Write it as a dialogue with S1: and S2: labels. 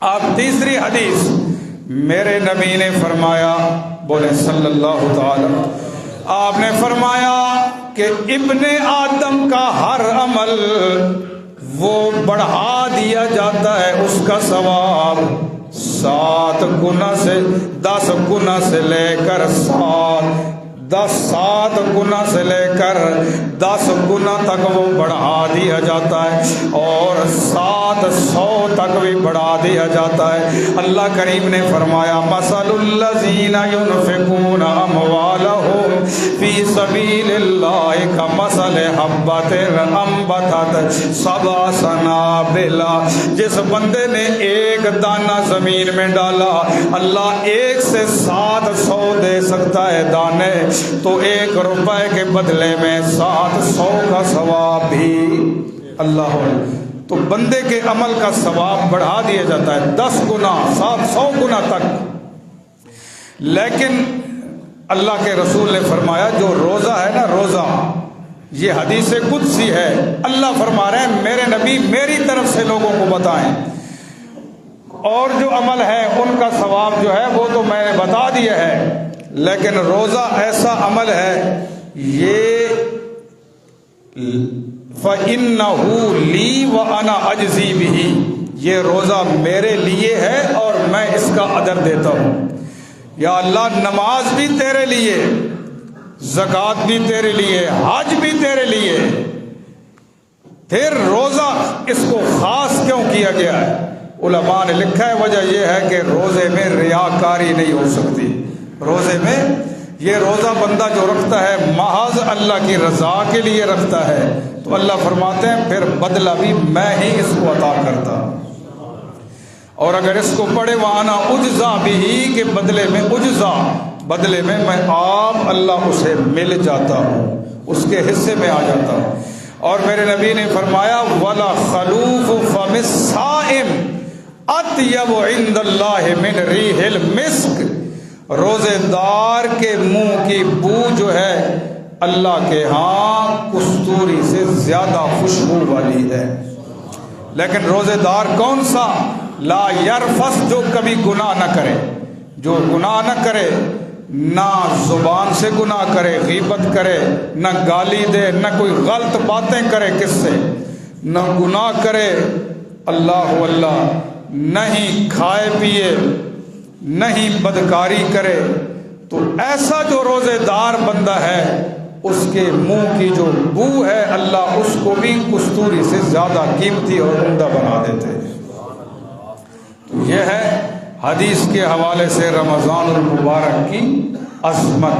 S1: آپ تیسری حدیث میرے نبی نے فرمایا، بولے صلی اللہ تعالی، آپ نے فرمایا کہ ابن آدم کا ہر عمل وہ بڑھا دیا جاتا ہے، اس کا ثواب 7 گنا سے 10 گنا سے لے کر 7 گنا سے لے کر 10 گنا تک وہ بڑھا دیا جاتا ہے، اور 700 تک بھی بڑھا دیا جاتا ہے۔ اللہ کریم نے فرمایا مثل الذین ينفقون اموالهم فی سبیل اللہ کمثل حبۃ انبتت 7 سنابل، جس بندے نے ایک دانہ زمین میں ڈالا، اللہ 1 سے 700 دے سکتا ہے دانے، تو 1 روپے کے بدلے میں 700 کا ثواب بھی اللہ ہو، تو بندے کے عمل کا ثواب بڑھا دیا جاتا ہے 10 گنا 700 گنا تک۔ لیکن اللہ کے رسول نے فرمایا جو روزہ ہے نا، روزہ، یہ حدیث قدسی ہے، اللہ فرما رہے ہیں میرے نبی میری طرف سے لوگوں کو بتائیں، اور جو عمل ہے ان کا ثواب جو ہے وہ تو میں نے بتا دیا ہے، لیکن روزہ ایسا عمل ہے، یہ فَإِنَّهُ لِي وَأَنَا أَجْزِي بِهِ، یہ روزہ میرے لیے ہے اور میں اس کا اجر دیتا ہوں۔ یا اللہ نماز بھی تیرے لیے، زکوٰۃ بھی تیرے لیے، حج بھی تیرے لیے، پھر روزہ اس کو خاص کیوں کیا گیا ہے؟ علماء نے لکھا ہے وجہ یہ ہے کہ روزے میں ریاکاری نہیں ہو سکتی۔ روزے میں یہ روزہ بندہ جو رکھتا ہے محض اللہ کی رضا کے لیے رکھتا ہے، تو اللہ فرماتے ہیں پھر بدلہ بھی میں ہی اس کو عطا کرتا ہوں۔ اور اگر اس کو پڑھے وَأَنَا أُجْزَى بِهِ کہ بدلے میں اجزا، بدلے میں میں آپ اللہ اسے مل جاتا ہوں، اس کے حصے میں آ جاتا ہوں۔ اور میرے نبی نے فرمایا وَلَا خَلُوفُ فَمِ الصَّائِمِ أَطْيَبُ عِندَ اللَّهِ مِنْ رِيحِ الْمِسْكِ، روزے دار کے منہ کی بو جو ہے اللہ کے ہاں کستوری سے زیادہ خوشبو والی ہے۔ لیکن روزے دار کون سا؟ لا یرفس، جو کبھی گناہ نہ کرے، جو گناہ نہ کرے، نہ زبان سے گناہ کرے، غیبت کرے، نہ گالی دے، نہ کوئی غلط باتیں کرے کس سے، نہ گناہ کرے اللہ اللہ، نہیں کھائے پیے، نہیں بدکاری کرے، تو ایسا جو روزے دار بندہ ہے اس کے منہ کی جو بو ہے اللہ اس کو بھی کستوری سے زیادہ قیمتی اور عمدہ بنا دیتے ہیں۔ تو یہ ہے حدیث کے حوالے سے رمضان المبارک کی عظمت۔